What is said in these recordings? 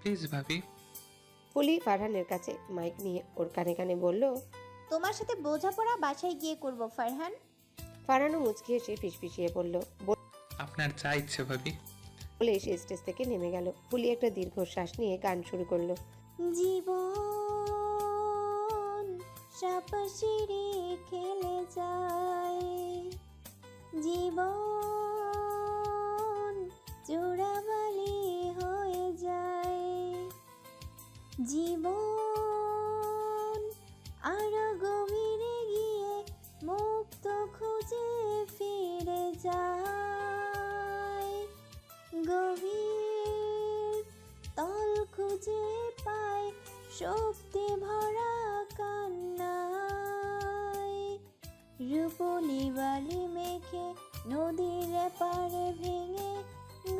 Please ভাবি। ফুলি ফারহানের কাছে mic নিয়ে ওর কানে কানে বলল। তোমার সাথে বোঝাপড়া বাসায় গিয়ে করব ফারহান। ফারহানও মুচকি হেসে ফিসফিসিয়ে বলল। আপনার যা ইচ্ছে ভাবি। বলে সে স্টেজ থেকে নেমে গেল। ফুলি একটা দীর্ঘশ্বাস নিয়ে গান শুরু করলো। জীবন সাপাশিরে খেলে যায়, জীবন চোরাবালি হয়ে যায়, জীবন আরো গভীরে গিয়ে মুক্ত খুঁজে ফিরে যায়, গভীর তল খুঁজে পায় শক্তি ভরা কান্নায়, রূপলি বালি মেখে নদীর পাড়ে ভেঙে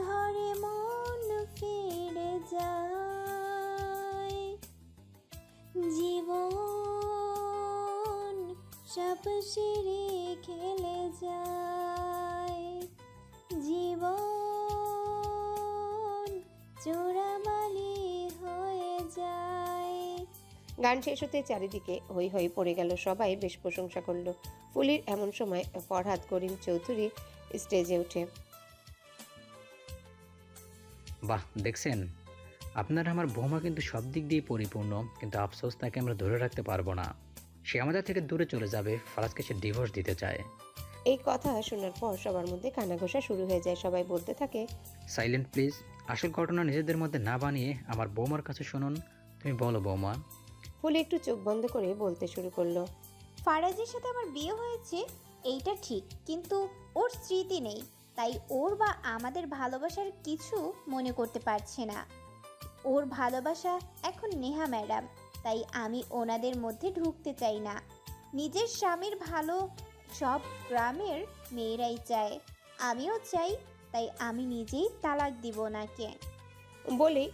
ঘরে মন ফিরে যায়, জীবন সাপ সিঁড়ি খেলে যায়, জীবন চোরাবালি হয়ে যায়। গান শেষ হতে চারিদিকে হই হই পড়ে গেল। সবাই বেশ প্রশংসা করলো ফুলির। এমন সময় ফরহাদ করিম চৌধুরী স্টেজে উঠে। বাহ, দেখছেন, আপনার আমার বৌমা কিন্তু সব দিক দিয়ে পরিপূর্ণ, কিন্তু আফসোস তাকে আমরা ধরে রাখতে পারবো না। সে আমাদের থেকে দূরে চলে যাবে। ফারাজকে সে ডিভোর্স দিতে চায়। এই কথা শোনার পর সবার মধ্যে কানাঘোষা শুরু হয়ে যায়। সবাই বলতে থাকে, সাইলেন্ট প্লিজ। আসল ঘটনা নিজেদের মধ্যে না বানিয়ে আমার বৌমার কাছে শুনুন। তুমি বলো বৌমা। ফুলি একটু চোখ বন্ধ করে বলতে শুরু করলো। ফারাজের সাথে আমার বিয়ে হয়েছে এইটা ঠিক, কিন্তু ওর স্মৃতি নেই, তাই ওর বা আমাদের ভালোবাসার কিছু মনে করতে পারছে না। ওর ভালোবাসা এখন নেহা ম্যাডাম, তাই আমি ওনাদের মধ্যে ঢুকতে চাই না। নিজের স্বামীর ভালো সব গ্রামের মেয়েরাই চায়, আমিও চাই, তাই আমি নিজেই তালাক দিব ওনাকে। বলে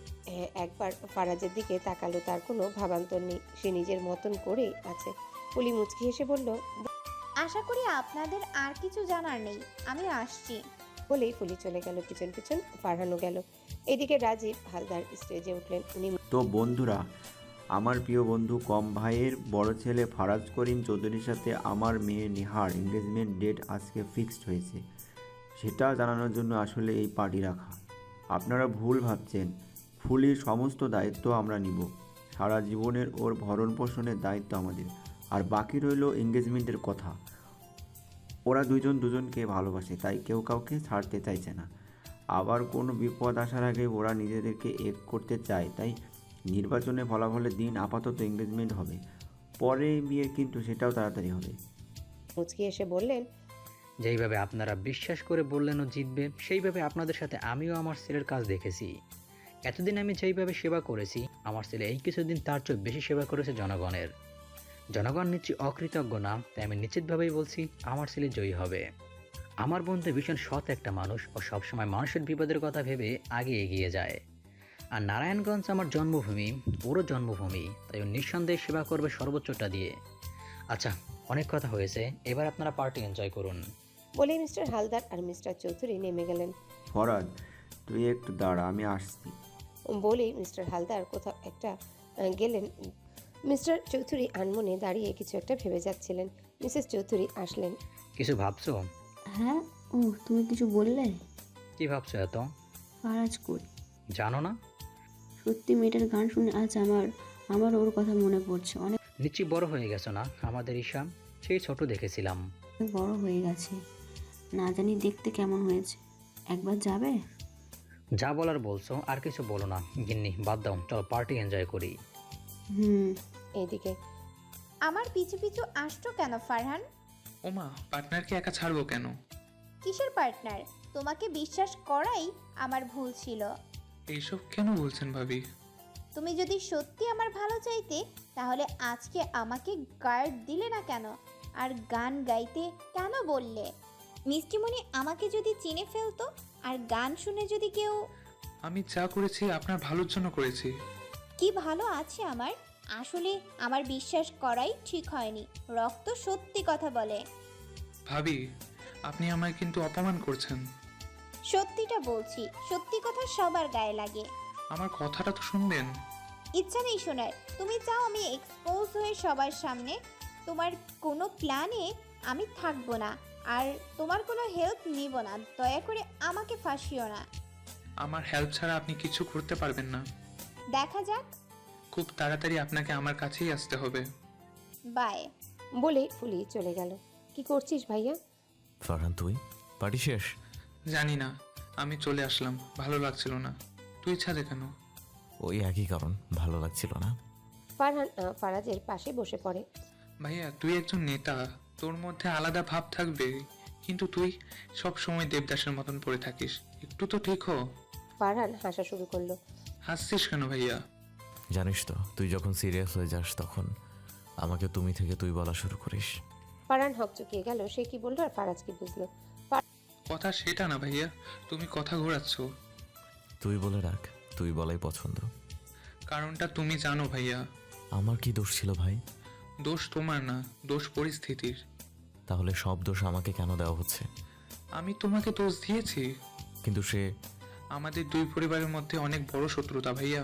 একবার ফারাজের দিকে তাকালো। তার কোনো ভাবান্তর নেই, সে নিজের মতন করে আছে। ফুলি মুচকি হেসে বলল। আশা করি আপনাদের আর কিছু জানার নেই, আমি আসছি। বলেই ফুলি চলে গেল। পিছন পিছন ফারহানও গেল। এদিকে রাজীব হালদার স্টেজে উঠলেন। উনি তো বন্ধুরা, আমার প্রিয় বন্ধু কম ভাইয়ের বড় ছেলে ফারাজ করিম চৌধুরীর সাথে আমার মেয়ে নেহার এঙ্গেজমেন্ট ডেট আজকে ফিক্সড হয়েছে, সেটা জানানোর জন্য আসলে এই পার্টি রাখা। আপনারা ভুল ভাবছেন, ফুলির সমস্ত দায়িত্ব আমরা নিব। সারা জীবনের ওর ভরণ পোষণের দায়িত্ব আমাদের, আর বাকি রইল এঙ্গেজমেন্টের কথা। ওরা দুজন দুজনকে ভালোবাসে, তাই কেউ কাউকে ছাড়তে চাইছে না। আবার কোনো বিপদ আসার আগে ওরা নিজেদেরকে এক করতে চায়, তাই নির্বাচনে ফলাফলের দিন আপাতত এঙ্গেজমেন্ট হবে, পরে বিয়ে কিন্তু সেটাও তাড়াতাড়ি হবে। মুচকি এসে বললেন। যেইভাবে আপনারা বিশ্বাস করে বললেন ও জিতবে, সেইভাবে আপনাদের সাথে আমিও আমার ছেলের কাজ দেখেছি। এতদিন আমি যেইভাবে সেবা করেছি, আমার ছেলে এই কিছুদিন তার চেয়ে বেশি সেবা করেছে জনগণের। জনগণ নিশ্চয়ই অকৃতজ্ঞ না, তাই আমি নিশ্চিতভাবেই বলছি আমার ছেলে জয়ী হবে। আমার বন্ধু ভীষণ সৎ একটা মানুষ, ও সবসময় মানুষের বিপদের কথা ভেবে আগে এগিয়ে যায়। আর নারায়ণগঞ্জ আমার জন্মভূমি, ওরও জন্মভূমি, তাই ও নিঃসন্দেহে সেবা করবে সর্বোচ্চটা দিয়ে। আচ্ছা, অনেক কথা হয়েছে, এবার আপনারা পার্টি এনজয় করুন। বলেই মিস্টার হালদার আর মিস্টার চৌধুরী নেমে গেলেন। ফরাজ, তুই একটু দাঁড়া, আমি আসছি। বলেই মিস্টার হালদার কোথাও একটা গেলেন। মিস্টার চৌধুরী আনমনে দাঁড়িয়ে কিছু একটা ভেবে যাচ্ছিলেন। মিসেস চৌধুরী আসলেন। কিছু ভাবছো? হ্যাঁ, ও তুমি কিছু বললে? কি ভাবছো এত? ফারাজ কই? জানো না? সত্যি মেয়েটার গান শুনে আজ আমার ওর কথা মনে পড়ছে। অনেক নিশ্চয়ই বড় হয়ে গেছো না আমাদের ঈশা? সেই ছোট দেখেছিলাম। বড় হয়ে গেছে, না জানি দেখতে কেমন হয়েছে। একবার যাবে? যা বলার বলছো, আর কিছু বলো না। গিন্নি বাদ দাও, চলো পার্টি এনজয় করি। হুম। এইদিকে আমার পিছু পিছু আসছো কেন ফারহান? ওমা, পার্টনারকে একা ছাড়বো কেন? কিসের পার্টনার? তোমাকে বিশ্বাস করাই আমার ভুল ছিল। এইসব কেন বলছেন ভাবি? তুমি যদি সত্যি আমার ভালো চাইতে, তাহলে আজকে আমাকে গার্ড দিলে না কেন? আর গান গাইতে কেন বললে? মিষ্টিমণি আমাকে যদি চিনে ফেলতো, আর গান শুনে যদি কেউ... আমি যা করেছি আপনার ভালোর জন্য করেছি। কি ভালো আছে আমার? আসলে আমার বিশ্বাস করাই ঠিক হয়নি। রক্ত সত্যি কথা বলে। ভাবি, আপনি আমায় কিন্তু অপমান করছেন। সত্যিটা বলছি, সত্যি কথা সবার গায়ে লাগে। আমার কথাটা তো শুনবেন। ইচ্ছা নেই শোনার। তুমি চাও আমি এক্সপোজ হয়ে সবার সামনে? তোমার কোনো প্ল্যানে আমি থাকবো না, আর তোমার কোনো হেল্প নিব না। দয়া করে আমাকে ফাঁসিও না। আমার হেল্প ছাড়া আপনি কিছু করতে পারবেন না। দেখা যাক। খুব তাড়াতাড়ি আপনাকে আমার কাছেই আসতে হবে। বাই। বলে ফুলি চলে গেল। কি করছিস ভাইয়া? ফারহান তুই পার্টি শেষ? জানি না, আমি চলে আসলাম, ভালো লাগছিল না। তুই ছাদে কেন? ওই একই কারণ, ভালো লাগছিল না। ফারহান ফারাজের পাশে বসে পড়ে। ভাইয়া তুই একজন নেতা, তোর মধ্যে আলাদা ভাব থাকবে, কিন্তু তুই সব সময় দেবদাসের মতন পড়ে থাকিস। একটু তো ঠিক হ। ফারহান হাসা শুরু করলো। হাসছিস কেন ভাইয়া? জানিস তো তুই যখন সিরিয়াস হয়ে যাস তখন আমাকে তুমি থেকে তুই বলা শুরু করিস। ফারহান হকচকিয়ে গেল, সে কি বললো আর ফারাজ কি বুঝলো। কথা সেটা না ভাইয়া, তুমি কথা ঘোরাচ্ছ। তুই বলে রাখ, তুই বলাই পছন্দ। কারণটা তুমি জানো ভাইয়া। আমার কি দোষ ছিল ভাই? দোষ তোমার না, দোষ পরিস্থিতির। তাহলে সব দোষ আমাকে কেন দেওয়া হচ্ছে? আমি তোমাকে দোষ দিয়েছি? কিন্তু সে আমাদের দুই পরিবারের মধ্যে অনেক বড় শত্রুতা ভাইয়া,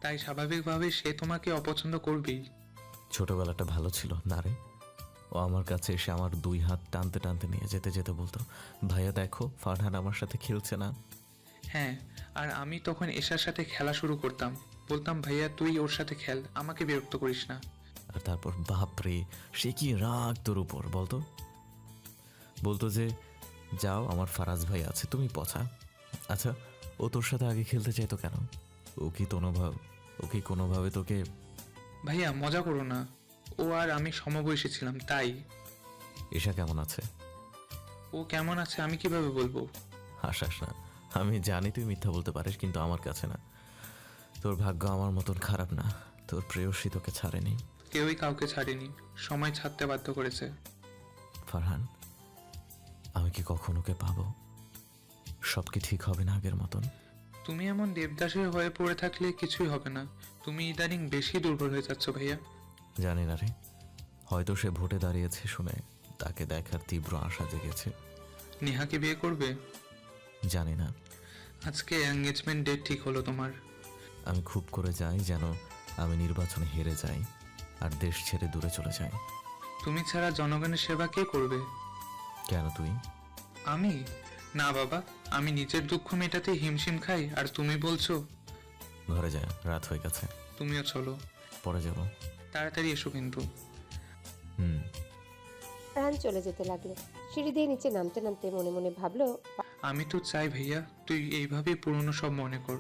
তাই স্বাভাবিকভাবে সে তোমাকে অপছন্দ করবেই। ছোটবেলাটা ভালো ছিল না রে? ও আমার কাছে এসে আমার দুই হাত টানতে টানতে নিয়ে যেতে যেতে বলতো, ভাইয়া দেখো ফারহান আমার সাথে খেলছে না। হ্যাঁ, আর আমি তখন এশার সাথে খেলা শুরু করতাম, বলতাম ভাইয়া তুই ওর সাথে খেল, আমাকে বিরক্ত করিস না। আর তারপর বাপরে সে কি রাগ তোর উপর বলতো। বলতো যে যাও আমার ফারাজ ভাই আছে, তুমি পছা। আচ্ছা ও তোর সাথে আগে খেলতে চাইতো কেন? ও কি কোনোভাবে তোকে? ভাইয়া মজা করো না, ও আর আমি সমবয়সী ছিলাম তাই। এশা কেমন আছে? ও কেমন আছে আমি কিভাবে বলবো? হাসাস না, আমি জানি তুই মিথ্যা বলতে পারিস, কিন্তু আমার কাছে না। তোর ভাগ্য আমার মতন খারাপ না, তোর প্রেয়সী তোকে ছাড়েনি। কেউই কাউকে ছাড়েনি, সময় ছাড়তে বাধ্য করেছে। ফারহান আমি কি কখনো ওকে পাবো? সব কি ঠিক হবে না আগের মতন? তুমি এমন দেবদাসের হয়ে পড়ে থাকলে কিছুই হবে না। তুমি ইদানিং বেশি দুর্বল হয়ে যাচ্ছ ভাইয়া। জানি না রে, হয়তো সে ভোটে দাঁড়িয়েছে শুনে তাকে দেখার তীব্র আশা জেগেছে। নেহাকে বিয়ে করবে? জানি না। আজকে এঙ্গেজমেন্ট ডেট ঠিক হলো তোমার। আমি খুব করে যাই যেন আমি নির্বাচনে হেরে যাই আর দেশ ছেড়ে দূরে চলে যাই। তুমি ছাড়া জনগণের সেবা কে করবে? কেন তুই? আমি? না বাবা, আমি নিজের দুঃখ মেটাতে হিমশিম খাই, আর তুমি বলছো? ঘরে যা, রাত হয়ে গেছে। তুমিও চলো। পরে যাব। তাড়াতাড়ি এসো কিন্তু। হুম। ফারহান চলে যেতে লাগলো। সিঁড়ি দিয়ে নিচে নামতে নামতে মনে মনে ভাবলো, আমি তো চাই ভাইয়া তুই এইভাবে পুরনো সব মনে কর।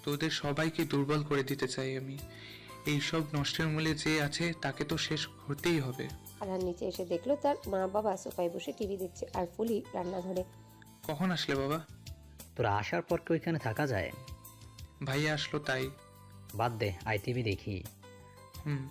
তোদের সবাইকে দুর্বল করে দিতে চাই আমি। এই সব নষ্টের মূলে যে আছে তাকে তো শেষ করতেই হবে। ফারহান নিচে এসে দেখলো তার মা বাবা সোফায় বসে টিভি দেখছে আর ফুলি রান্নাঘরে। কখন আসলে বাবা? তোরা আসার পর কি ওইখানে থাকা যায়? ভাইয়া আসলো তাই। বাদ দে, আইটিভি দেখি। হুম।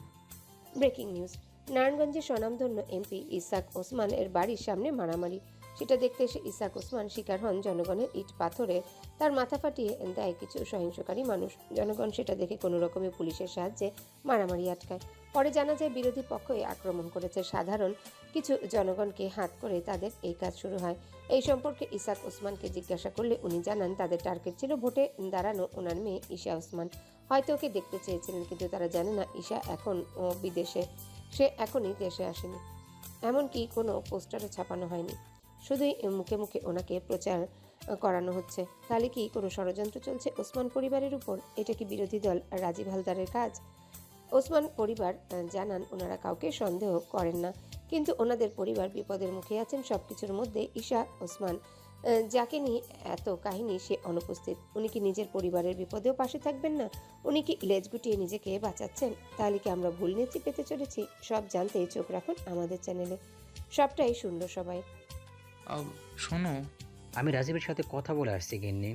ব্রেকিং নিউজ, নারায়ণগঞ্জের স্বনামধন্য এমপি ইসাক ওসমান এর বাড়ির সামনে মারামারি। সেটা দেখতে এসে ইসাক ওসমান শিকার হন জনগণের ইট পাথরে। তার মাথা ফাটিয়ে দেয় কিছু সহিংসকারী মানুষ। জনগণ সেটা দেখে কোনো রকমে পুলিশের সাহায্যে মারামারি আটকায়। পরে জানা যায় বিরোধী পক্ষই আক্রমণ করেছে। সাধারণ কিছু জনগণকে হাত করে তাদের এই কাজ শুরু হয়। এই সম্পর্কে ইসাক ওসমানকে জিজ্ঞাসা করলে উনি জানান তাদের টার্গেট ছিল ভোটে দাঁড়ানো ওনার মেয়ে ঈশা ওসমান। হয়তো ওকে দেখতে চেয়েছিলেন, কিন্তু তারা জানে না ঈশা এখন বিদেশে, সে এখনই দেশে আসেনি। এমনকি কোনো পোস্টারও ছাপানো হয়নি, শুধুই মুখে মুখে ওনাকে প্রচার করানো হচ্ছে। তাহলে কি কোনো ষড়যন্ত্র চলছে ওসমান পরিবারের উপর? এটা কি বিরোধী দল রাজীব হালদারের কাজ? ওসমান পরিবার জানান ওনারা কাউকে সন্দেহ করেন না, কিন্তু ওনাদের পরিবার বিপদের মুখে আছেন। সবকিছুর মধ্যে ঈশা ওসমান যাকে নিয়ে এত কাহিনী, সে অনুপস্থিত। উনি কি নিজের পরিবারের বিপদেও পাশে থাকবেন না? উনি কি লেজ গুটিয়ে নিজেকে বাঁচাচ্ছেন? তাহলে কি আমরা ভুল নিচ্ছি পেতে চলেছি? সব জানতে চোখ রাখুন আমাদের চ্যানেলে। সবটাই শুনলো সবাই। শোনো আমি রাজীবের সাথে কথা বলে আসছি গিন্নি।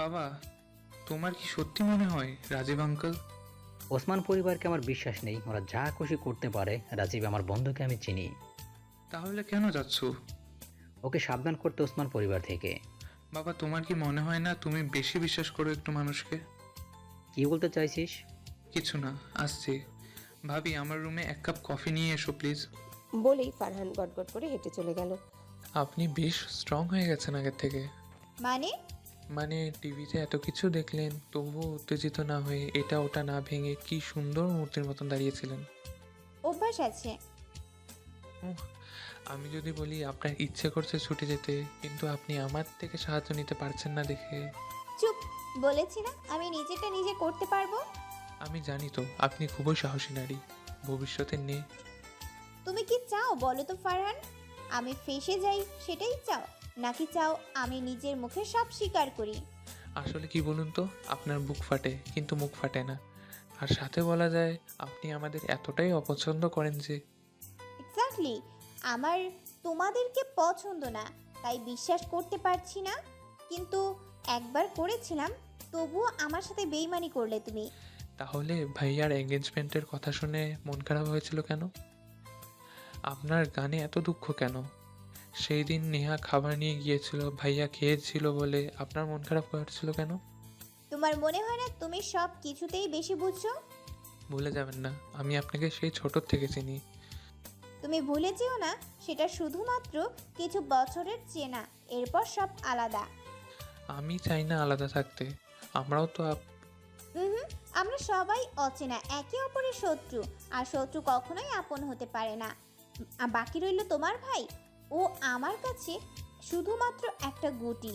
বাবা, তোমার কি সত্যি মনে হয় রাজীব আঙ্কেল? ওসমান পরিবারকে আমার বিশ্বাস নেই, ওরা যা খুশি করতে পারে। রাজীব আমার বন্ধুকে আমি চিনি। তাহলে কেন যাচ্ছ? ওকে সাবধান করতে ওসমান পরিবার থেকে। বাবা, তোমার কি মনে হয় না তুমি বেশি বিশ্বাস করো একটু মানুষকে? কি বলতে চাইছিস? কিছু না, আসছি। ভাবি, আমার রুমে এক কাপ কফি নিয়ে এসো প্লিজ। বলেই ফারহান গটগট করে হেঁটে চলে গেল। আপনি বেশ স্ট্রং হয়ে গেছেন আগের থেকে। মানে? মানে টিভিতে এত কিছু দেখলেন, তবুও উত্তেজিত না হয়ে এটা ওটা না ভেঙে কি সুন্দর মূর্তির মতন দাঁড়িয়েছিলেন। অভ্যাস আছে। উহ, আমি যদি বলি আপনার ইচ্ছে করছে ছুটে যেতে, কিন্তু আপনি আমার থেকে সাহায্য নিতে পারছেন না দেখে। চুপ, বলেছি না আমি নিজেটা নিজে করতে পারবো। আমি জানি তো আপনি খুবই সাহসী নারী, ভবিষ্যতে নেই। তুমি কি চাও বলো তো ফারহান? আমি ফেঁসে যাই সেটাই চাও, নাকি চাও আমি নিজের মুখে সব স্বীকার করি? আসলে কি বলুন তো, আপনার বুক ফাটে কিন্তু মুখ ফাটে না। আর সাথে বলা যায় আপনি আমাদের এতটাই অপছন্দ করেন যে। এক্স্যাক্টলি, আমার তোমাদেরকে পছন্দ না, তাই বিশ্বাস করতে পারছি না। কিন্তু একবার করেছিলাম, তবুও আমার সাথে বেইমানি করলে তুমি। তাহলে ভাইয়ার এঙ্গেজমেন্টের কথা শুনে মন খারাপ হয়েছিল কেন? আপনার গানে এত দুঃখ কেন? সেই দিন নেহা খাবার নিয়ে গিয়েছিল, ভাইয়া খেয়েছিল বলে আপনার মন খারাপ হয়েছিল কেন? তোমার মনে হয় না তুমি সব কিছুতেই বেশি বুঝছো? ভুলে যাবেন না, আমি আপনাকে সেই ছোট থেকে চিনি। তুমি ভুলে যেও না, সেটা শুধুমাত্র কিছু বছরের চেনা, এরপর সব আলাদা। আমি চাই না আলাদা থাকতে, আমরাও তো হুম, আমরা সবাই অচেনা, একে অপরের শত্রু, আর শত্রু কখনোই আপন হতে পারে না। বাকি রইল তোমার ভাই, ও আমার কাছে শুধুমাত্র একটা গুটি।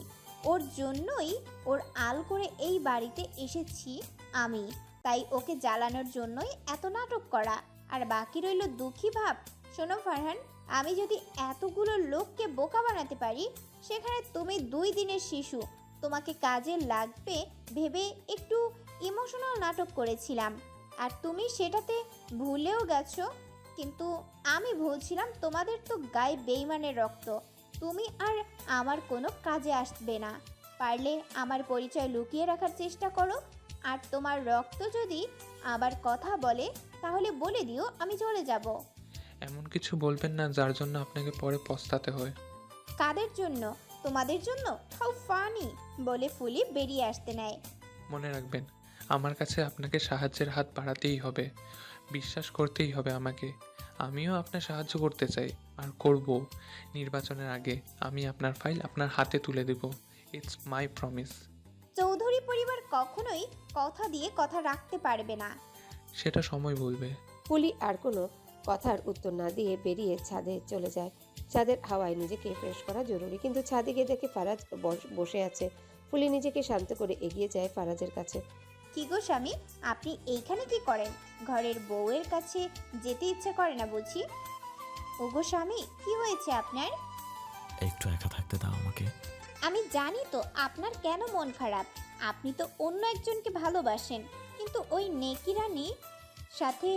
ওর জন্যই ওর আল করে এই বাড়িতে এসেছি আমি, তাই ওকে জ্বালানোর জন্যই এত নাটক করা। আর বাকি রইল দুঃখী ভাব। শোনো ফারহান, আমি যদি এতগুলো লোককে বোকা বানাতে পারি, সেখানে তুমি 2 দিনের শিশু, তোমাকে কাজে লাগবে ভেবে একটু ইমোশনাল নাটক করেছিলাম, আর তুমি সেটাতে ভুলেও গেছো। কিন্তু আমি ভুলছিলাম, তোমাদের তো গায়ে বেইমানের রক্ত, তুমি আর আমার কোনো কাজে আসবে না। পারলে আমার পরিচয় লুকিয়ে রাখার চেষ্টা করো, আর তোমার রক্ত যদি আবার কথা বলে তাহলে বলে দিও আমি চলে যাব। এমন কিছু বলবেন না যার জন্য আপনাকে পরে পস্তাতে হয়। কাদের জন্য? তোমাদের জন্য? হাউ ফানি, বলে ফুলি বেরিয়ে আসতে নেয়। মনে রাখবেন, আমার কাছে আপনাকে সাহায্যের হাত বাড়াতেই হবে, বিশ্বাস করতেই হবে আমাকে। আমিও আপনার সাহায্য করতে চাই, আর করব। নির্বাচনের আগে আমি আপনার ফাইল আপনার হাতে তুলে দেব। It's my promise. চৌধুরী পরিবার কখনোই কথা দিয়ে কথা রাখতে পারবে না। সেটা সময় বলবে। ফুলি আর কোনো কথার উত্তর না দিয়ে বেরিয়ে ছাদে চলে যায়। ছাদের হাওয়ায় নিজেকে ফ্রেশ করা জরুরি, কিন্তু ছাদে গিয়ে দেখে ফারাজ বসে আছে। ফুলি নিজেকে শান্ত করে এগিয়ে যায় ফারাজের কাছে। কি গো স্বামী, আপনি এইখানে কি করেন? ঘরের বউয়ের কাছে যেতে ইচ্ছে করে না বুঝি? ওগো স্বামী, কি হয়েছে আপনার? একটু একা থাকতে দাও আমাকে। আমি জানি তো আপনার কেন মন খারাপ। আপনি তো অন্য একজনকে ভালোবাসেন, কিন্তু ওই নেকি রানী সাথে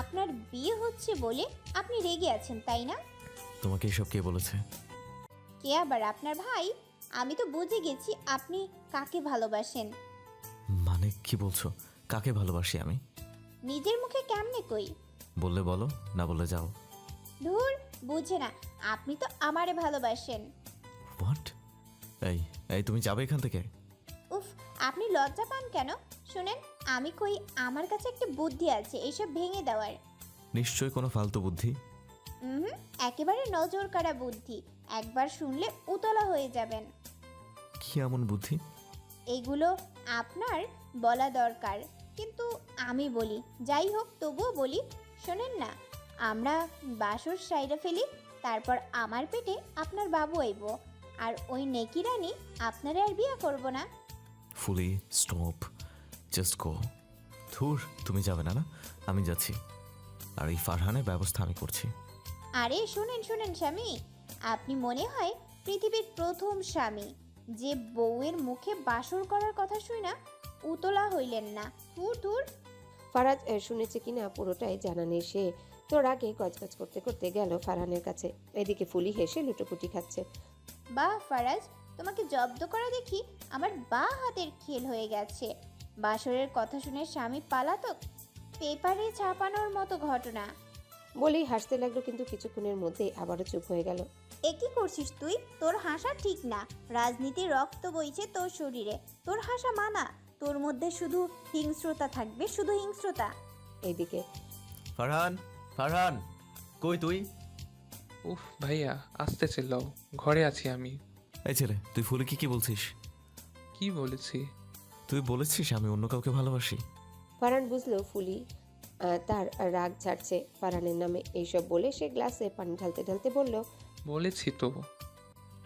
আপনার বিয়ে হচ্ছে বলে আপনি রেগে আছেন, তাই না? তোমাকে এসব কে বলেছে? কে আবার? আপনার ভাই। আমি তো বুঝে গেছি আপনি কাকে ভালোবাসেন। মানে কি বলছো? কাকে ভালোবাসি আমি? নিজের মুখে কেমনে কই? বললে বলো, না বলে যাও। ধুর, বুঝে না, আপনি তো আমারে ভালোবাসেন। হোয়াট? এই এই তুমি যাবে এখান থেকে? উফ, আপনি লজ্জা পান কেন? শুনেন, আমি কই আমার কাছে একটা বুদ্ধি আছে এইসব ভেঙে দেওয়ার। নিশ্চয়ই কোনো ফালতু বুদ্ধি। হুম, একেবারে নজর কাড়া বুদ্ধি। একবার শুনলে উতলা হয়ে যাবেন। কি এমন বুদ্ধি? এগুলো আপনার বলা দরকার, কিন্তু আমি বলি। যাই হোক, তবুও বলি, শোনেন না, আমরা বাসর সাইরা ফেলি, তারপর আমার পেটে আপনার বাবু আইব, আর ওই নেকি রানী আপনারে আর বিয়ে করব না। ফুলি স্টপ, জাস্ট গো। ধুর, তুমি যাবে না? না, আমি যাচ্ছি, আর এই ফারহানের ব্যবস্থা আমি করছি। আরে শুনেন শুনেন স্বামী, আপনি মনে হয় পৃথিবীর প্রথম স্বামী যে বউয়ের মুখে বাসর করার কথা শুই না উতলা হইলেন না। ধুর ধুর। ফারাজ শুনেছে কিনা পুরোটাই জানা নেই। সে তোর আগে গজগজ করতে করতে গেল ফারহানের কাছে। এদিকে ফুলি হেসে লুটোপুটি খাচ্ছে। বাহ ফারাজ, তোমাকে জব্দ করা দেখি আমার বাঁ হাতের খেল হয়ে গেছে। বাসরের কথা শুনে স্বামী পালাতক, পেপারে ছাপানোর মতো ঘটনা। বলেই হাসতে লাগলো, কিন্তু কিছুক্ষণের মধ্যেই আবারও চুপ হয়ে গেল। এ কি করছিস তুই? তোর হাসা ঠিক না। রাজনীতির রক্ত বইছে তোর শরীরে, তোর হাসা মানা। তোর মধ্যে শুধু হিংস্রতা থাকবে, শুধু হিংস্রতা। এইদিকে ফারহান, ফারহান, কই তুই? উফ ভাইয়া, আসতে চিল্লাও, ঘরে আছি আমি। এই ছেলে, তুই ফুলিকে কি বলছিস? কি বলেছি? তুই বলেছিস আমি অন্য কাউকে ভালোবাসি? ফারহান বুঝলো ফুলি তার রাগ ঝাড়ছে ফারহানের নামে। এইসব বলে সে গ্লাসে পানি ঢালতে ঢালতে বলল, বলেছি তো।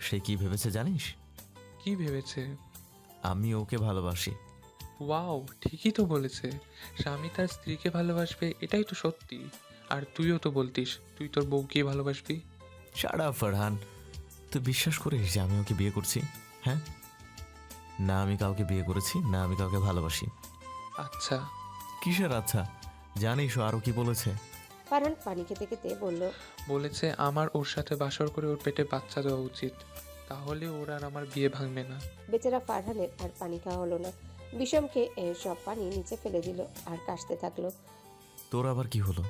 সে কি ভেবেছে জানিস? কি ভেবেছে? আমি ওকে ভালোবাসি। ওয়াও, ঠিকই তো বলেছে। স্বামী তার স্ত্রীকে ভালোবাসবে, এটাই তো সত্যি। আর তুইও তো বলতিস তুই তোর বউকে ভালোবাসবি। শাট আপ ফারহান, তুই বিশ্বাস করিস যে আমি ওকে বিয়ে করছি? হ্যাঁ, না আমি কাউকে বিয়ে করেছি, না আমি কাউকে ভালোবাসি। আচ্ছা, কিসের আচ্ছা? জানিস ও আরও কি বলেছে? ফারহান পানি খেতে খেতে বলল, বলেছে আমার ওর সাথে বাসর করে ওর পেটে বাচ্চা দেওয়া উচিত, তাহলে ওর আর আমার বিয়ে ভাঙবে না। বেচারা ফারহানের আর পানি খাওয়া হলো না। বিষমকে সব পানি নিচে ফেলে দিল আর কাশতে থাকলো। তোর আবার কি হলো?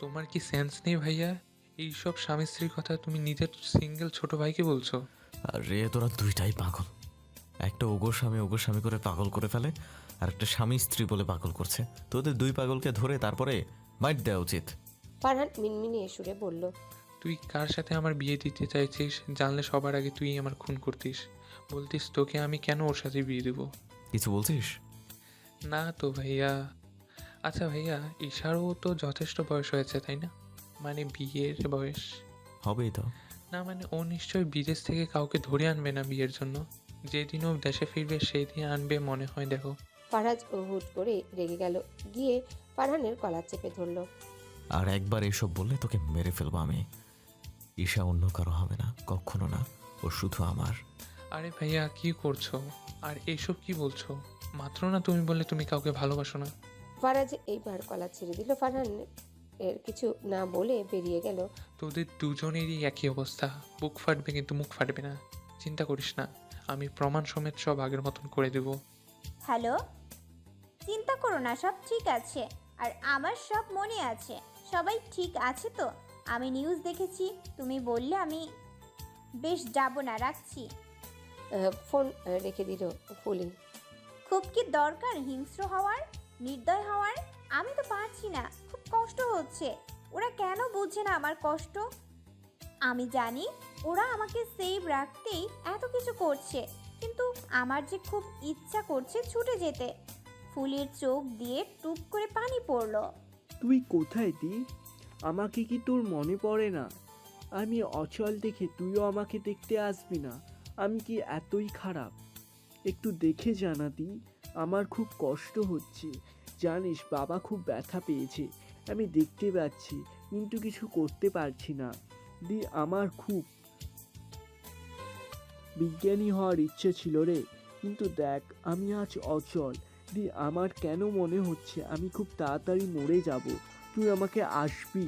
তোমার কি সেন্স নেই ভাইয়া? এইসব স্বামী স্ত্রীর কথা তুমি নিজের সিঙ্গেল ছোট ভাইকে বলছো? আরে তোরা দুইটাই পাগল। একটা ওগো স্বামী করে পাগল করে ফেলে, আর একটা স্বামী স্ত্রী বলে পাগল করছে। তোদের দুই পাগলকে ধরে তারপরে মাইট দেওয়া উচিত। ফারহান মিনমিনিয়ে সুরে বলল, তুই কার সাথে আমার বিয়ে দিতে চাইছিস জানলে সবার আগে তুই আমার খুন করতিস। বলতিস তোকে আমি কেন ওর সাথে বিয়ে দেবো। কিছু বলছিস? না তো ভাইয়া। আচ্ছা ভাইয়া, ঈশারও তো যথেষ্ট বয়স হয়েছে তাই না? মানে বিয়ের বয়স। হবেই তো। না মানে ও নিশ্চয়ই বিদেশ থেকে কাউকে ধরে আনবে না বিয়ের জন্য। যেদিন ও দেশে ফিরবে সেই দিন আনবে মনে হয়। দেখো। ফারহাজ হুট করে রেগে গেল, গিয়ে ফারহানের কলার চেপে ধরল। আর একবার এসব বললে তোকে মেরে ফেলবো আমি। ঈশা অন্য কারো হবে না, কখনো না। ও শুধু আমার। আরে ভাইয়া কি করছো? আর এইসব কি বলছো? মাত্র না তুমি বললে তুমি কাউকে ভালোবাসো না। ফারাজ এইবার কলা ছেড়ে দিল। ফারহান এর কিছু না বলে বেরিয়ে গেল। তোদের দুজনেরই একই অবস্থা। বুক ফাটবে কিন্তু মুখ ফাটবে না। চিন্তা করিস না, আমি প্রমাণ সমেত সব আগের মতন করে দেব। হ্যালো, চিন্তা করো না, সব ঠিক আছে। আর আমার সব মনে আছে। সবাই ঠিক আছে তো? আমি নিউজ দেখেছি, তুমি বললে আমি বেশ যাব না, রাখছি। ফোন রেখে দিল ফুলি। খুব কি দরকার হিংস্র হওয়ার, নির্দয় হওয়ার? আমি তো পারছি না, খুব কষ্ট হচ্ছে। ওরা কেন বুঝছে না আমার কষ্ট? আমি জানি ওরা আমাকে সেভ রাখতেই এত কিছু করছে, কিন্তু আমার যে খুব ইচ্ছা করছে ছুটে যেতে। ফুলের চোখ দিয়ে টুপ করে পানি পড়লো। তুই কোথায় দি? আমাকে কি তোর মনে পড়ে না? আমি অচল দেখে তুইও আমাকে দেখতে আসবি না? আমি কি এতই খারাপ? একটু দেখে জানাতি। আমার খুব কষ্ট হচ্ছে, জানিস বাবা খুব ব্যথা পেয়েছে। আমি দেখতে পাচ্ছি কিন্তু কিছু করতে পারছি না দি। আমার খুব বিজ্ঞানী হওয়ার ইচ্ছে ছিল রে, কিন্তু দেখ আমি আজ অচল দি। আমার কেন মনে হচ্ছে আমি খুব তাড়াতাড়ি মরে যাব। তুই আমাকে আসবি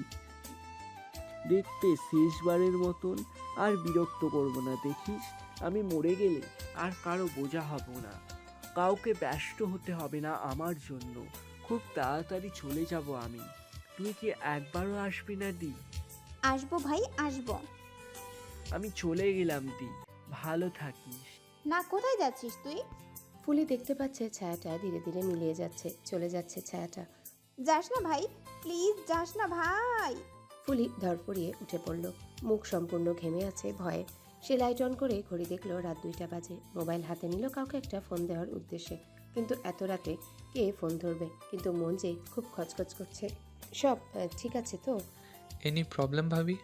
দেখতে শেষবারের মতন। আর বিরক্ত করব না, দেখিস আমি মরে গেলে আর কারো বোঝা হব না। কাউকে ব্যস্ত হতে হবে না আমার জন্য। খুব তাড়াতাড়ি চলে যাব আমি। তুই কি একবারও আসবি না দি? আসবো ভাই, আসবো। আমি চলে গেলাম দি, ভালো থাকিস। না, কোথায় যাচ্ছিস তুই? ফুলি দেখতে পাচ্ছে ছায়াটা ধীরে ধীরে মিলিয়ে যাচ্ছে, চলে যাচ্ছে ছায়াটা। যাস না ভাই, প্লিজ যাস না ভাই। ফুলি ধরপড়িয়ে উঠে পড়ল। মুখ সম্পূর্ণ ঘেমে আছে ভয়ে। সে লাইট অন করে ঘড়ি দেখলো রাত 2টা বাজে। মোবাইল হাতে নিল কাউকে একটা ফোন দেওয়ার উদ্দেশ্যে, কিন্তু এত রাতে কে ফোন ধরবে। কিন্তু মন যে খুব খচখচ করছে। সব ঠিক আছে তো? এনি প্রবলেম ভাবি?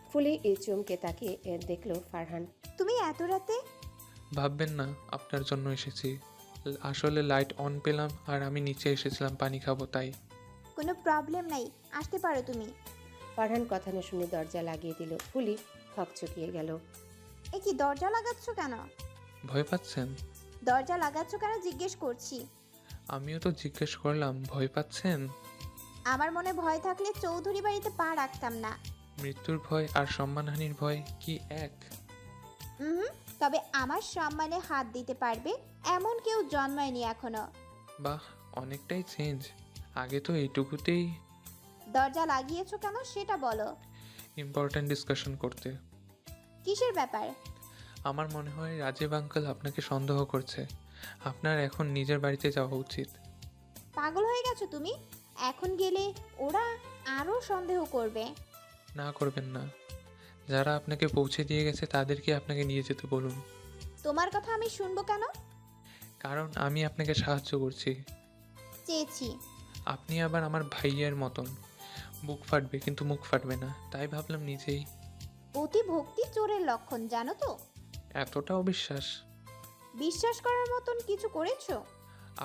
ফুলি চমকে তাকিয়ে দেখলো ফারহান। তুমি এত রাতে? ভাববেন না আপনার জন্য এসেছি। আসলে লাইট অন পেলাম আর আমি নিচে এসেছিলাম পানি খাবো তাই। কোনো প্রবলেম নাই, আসতে পারো তুমি। ফারহান কথা না শুনে দরজা লাগিয়ে দিল। ফুলি হকচকিয়ে গেল। এ কি, দরজা লাগাচ্ছ কেন? ভয় পাচ্ছেন? দরজা লাগাচ্ছ কেন জিজ্ঞেস করছি। আমিও তো জিজ্ঞেস করলাম ভয় পাচ্ছেন। আমার মনে ভয় থাকলে চৌধুরী বাড়িতে পা রাখতাম না। মৃত্যুর ভয় আর সম্মানহানির ভয় কি এক? তবে আমার সম্মানে হাত দিতে পারবে এমন কেউ জন্মায়নি এখনো। বাহ, অনেকটাই চেঞ্জ। আগে তো এইটুকুতেই। দরজা লাগিয়েছো কেন সেটা বলো। ইম্পর্ট্যান্ট ডিসকাশন করতে। কিসের ব্যাপার? আমার মনে হয় রাজীব আঙ্কেল আপনাকে সন্দেহ করছে। আপনার এখন নিজের বাড়িতে যাওয়া উচিত। পাগল হয়ে গেছো তুমি? এখন গেলে ওরা আরো সন্দেহ করবে। না করবেন না। যারা আপনাকে পৌঁছে দিয়ে গেছে তাদেরকে আপনাকে নিয়ে যেতে বলুন। তোমার কথা আমি শুনবো কেন? কারণ আমি আপনাকে সাহায্য করছি। চেয়েছি। আপনি আবার আমার ভাইয়ের মতন। বুক ফাটবে কিন্তু মুখ ফাটবে না, তাই ভাবলাম নিজেই। অতি ভক্তি চোরের লক্ষণ, জানো তো? এতটা অবিশ্বাস? বিশ্বাস করার মতন কিছু করেছো?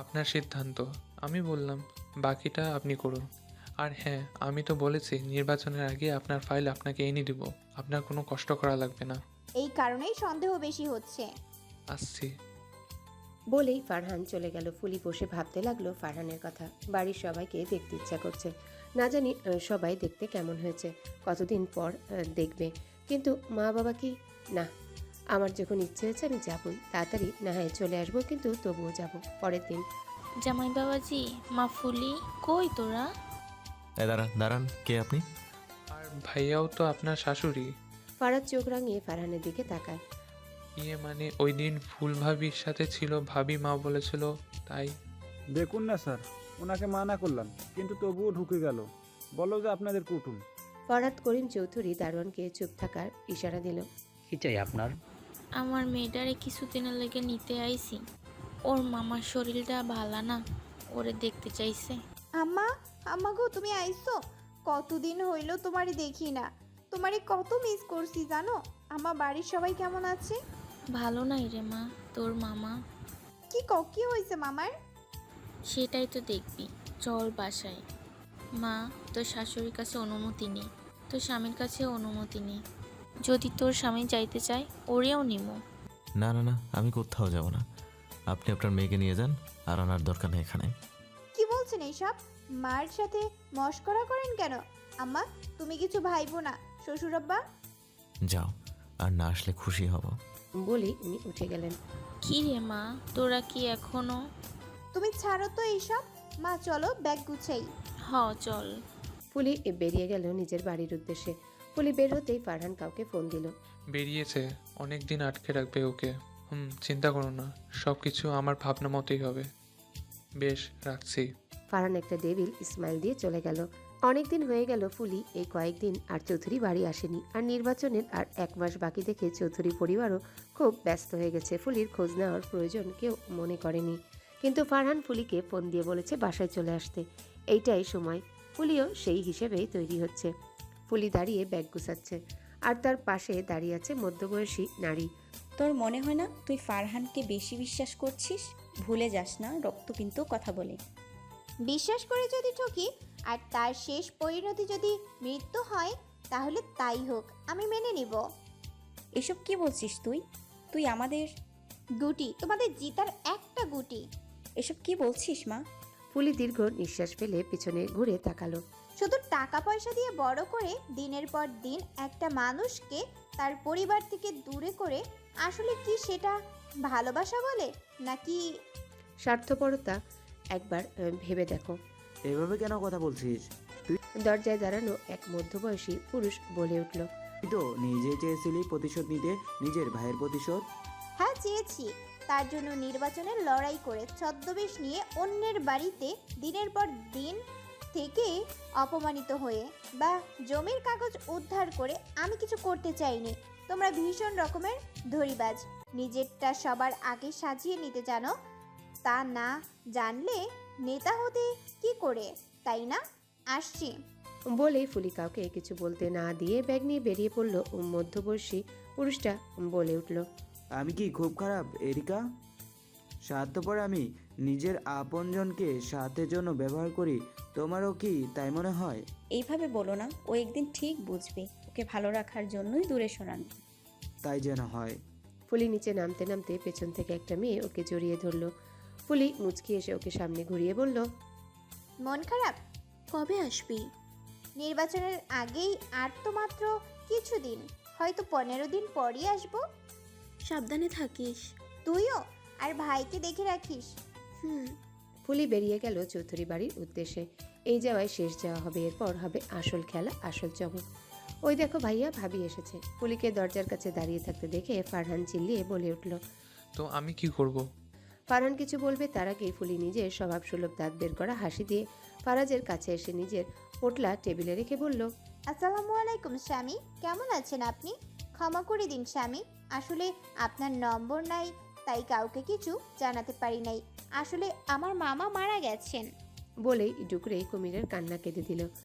আপনার সিদ্ধান্ত, আমি বললাম, বাকিটা আপনি করুন। আর হ্যাঁ, আমি তো বলেছি নির্বাচনের আগে আপনার ফাইল আপনাকে এনে দিব, আপনার কোনো কষ্ট করা লাগবে না। এই কারণেই সন্দেহ বেশি হচ্ছে। আসছি। বলেই ফারহান চলে গেল। ফুলি বসে ভাবতে লাগলো ফারহানের কথা। বাড়ির সবাইকে দেখতে ইচ্ছা করছে। না জানি সবাই দেখতে কেমন হয়েছে, কতদিন পর দেখবে। কিন্তু মা বাবা কি? না, আমার যখন ইচ্ছে হয়েছে আমি যাবই। তাড়াতাড়ি না হয় চলে আসবো, কিন্তু তবুও যাব পরের দিন। জামাই বাবাজি, মা ফুলি, কই তোরা? দাঁড়ান দাঁড়ান, কে আপনি? আর ভাইয়াও তো আপনার শাশুড়ি। ফারাদ চোখ রাঙিয়ে ফারহানের দিকে তাকায়। ইয়ে মানে ওই দিন ফুল ভাবির সাথে ছিল, ভাবি মা বলেছিল, তাই। দেখুন না স্যার, ওনাকে মানা করলাম কিন্তু তবুও ঢুকে গেল। বলো যে আপনাদের কুটুম। ফরহাদ করিম চৌধুরী দারোয়ানকে চুপ থাকার ইশারা দিল। কি চাই আপনার? আমার মেয়েটারে কিছুদিনের লেগে নিতে আইছি। ওর মামার শরীরটা ভালো না, ওরে দেখতে চাইছে। আম্মা, আম্মা গো, তুমি আইছো? কতদিন হইল তোমারে দেখি না। তোমারে কত মিস করছি জানো। আমার বাড়ির সবাই কেমন আছে? ভালো নাই রে মা, তোর মামা। কি হয়েছে মামার? সেটাই তো দেখবি, চল বাসায়। মা, তোর শাশুড়ির কাছে অনুমতি নেই, তোর স্বামীর কাছে অনুমতি নেই। যদি তোর স্বামী যাইতে চায়, ওরেও নিমো। না না না, আমি কোথাও যাব না। আপনি আপনার মেয়েকে নিয়ে যান, আর আনার দরকার নেই এখানে। কি বলছেন এইসব? মার সাথে মস্করা করেন কেন? আম্মা, তুমি কিছু ভাইবো না। শ্বশুরাব্বা? যাও, আর না আসলে খুশি হব। বলি উনি উঠে গেলেন। কি রে মা, তোরা কি এখনো? তুমি ছাড়ো তো এইসব। মা চলো ব্যাগ গুছাই। হ চল। ফুলি বেরিয়ে গেল নিজের বাড়ির উদ্দেশ্যে। ফুলি বের হতেই ফারহান কাউকে ফোন দিল। বেরিয়েছে, অনেক দিন আটকে রাখবে ওকে। চিন্তা করো না, সব কিছু আমার ভাবনা মতোই হবে। বেশ, রাখছি। ফারহান একটা ডেভিল স্মাইল দিয়ে চলে গেল। অনেকদিন হয়ে গেল ফুলি এই কয়েকদিন আর চৌধুরী বাড়ি আসেনি। আর নির্বাচনের আর 1 মাস বাকি দেখে চৌধুরী পরিবারও খুব ব্যস্ত হয়ে গেছে। ফুলির খোঁজ নেওয়ার প্রয়োজন কেউ মনে করেনি। কিন্তু ফারহান ফুলিকে ফোন দিয়ে বলেছে বাসায় চলে আসতে। এইটাই সময়। ফুলিও সেই হিসেবেই তৈরি হচ্ছে। ফুলি দাঁড়িয়ে ব্যাগ গুছাচ্ছে, আর তার পাশে দাঁড়িয়ে আছে মধ্যবয়সী নারী। তোর মনে হয় না তুই ফারহানকে বেশি বিশ্বাস করছিস? ভুলে যাস না, রক্ত কিন্তু কথা বলে। বিশ্বাস করে যদি ঠকি আর তার শেষ পরিণতি যদি মৃত্যু হয়, তাহলে তাই হোক, আমি মেনে নিব। এসব কি বলছিস তুই? তুই আমাদের গুটি, তোমাদের জিতার একটা গুটি। এসব কি বলছিস মা? ফুলি দীর্ঘ নিঃশ্বাস ফেলে পিছনে ঘুরে তাকালো। শুধু টাকা পয়সা দিয়ে বড় করে দিনের পর দিন একটা মানুষকে তার পরিবার থেকে দূরে করে আসলে কি সেটা ভালোবাসা বলে নাকি? স্বার্থপরতা একবার ভেবে দেখো। এভাবে কেন কথা বলছিস? দরজায় দাঁড়ানো এক মধ্যবয়সী পুরুষ বলে উঠল। তুই তো নিজে চেয়েছিলি প্রতিশোধ নিতে, নিজের ভাইয়ের প্রতিশোধ। হ্যাঁ চেয়েছি, তার জন্য নির্বাচনের লড়াই করে ছদ্মবেশ নিয়ে অন্যের বাড়িতে দিনের পর দিন থেকে অপমানিত হয়ে বা জমির কাগজ উদ্ধার করে আমি কিছু করতে চাইনি। তোমরা ভীষণ রকমের ধরিবাজ, নিজেরটা সবার আগে সাজিয়ে নিতে জানো। তা না জানলে নেতা হতে কি করে, তাই না? আসছি। বলেই ফুলি কাউকে কিছু বলতে না দিয়ে ব্যাগ নিয়ে বেরিয়ে পড়ল। মধ্যবয়সী পুরুষটা বলে উঠল। আমি কি খুব খারাপ এরিকা? স্বার্থপর আমি নিজের আপনজনকে স্বার্থের জন্য ব্যবহার করি, তোমারও কি তাই মনে হয়? এইভাবে বলো না, ও একদিন ঠিক বুঝবে। ওকে ভালো রাখার জন্যই দূরে সরানো। তাই যেন হয়। ফুলি নিচে নামতে নামতে পেছন থেকে একটা মেয়ে ওকে জড়িয়ে ধরল। ফুলি মুচকি এসে ওকে সামনে ঘুরিয়ে বলল, মন খারাপ? কবে আসবি? নির্বাচনের আগেই আর তো মাত্র কিছুদিন, হয়তো 15 দিন পরই আসবো। সাবধানে থাকিস। তুইও আর ভাইকে দেখে রাখিস। ফুলি বেরিয়ে গেল চৌধুরী বাড়ির উদ্দেশ্যে। এই যাওয়ায় শেষ যাওয়া হবে, এরপর হবে আসল খেলা, আসল চমক। ওই দেখো ভাইয়া ভাবি এসেছে। ফুলিকে দরজার কাছে দাঁড়িয়ে থাকতে দেখে ফারহান চিল্লিয়ে বলে উঠল। তো আমি কি করব? ফারহান কিছু বলবে তার আগেই ফুলি নিজের স্বভাবসুলভ দাঁত বের করা হাসি দিয়ে ফারাজের কাছে এসে নিজের পোটলা টেবিলে রেখে বলল, আসসালামু আলাইকুম স্বামী, কেমন আছেন আপনি? ক্ষমা করে দিন স্বামী, আসলে আপনার নম্বর নাই তাই কাউকে কিছু জানাতে পারি নাই। আসলে আমার মামা মারা গেছেন। বলেই ডুকরে কুমিরের কান্না কেঁদে দিল।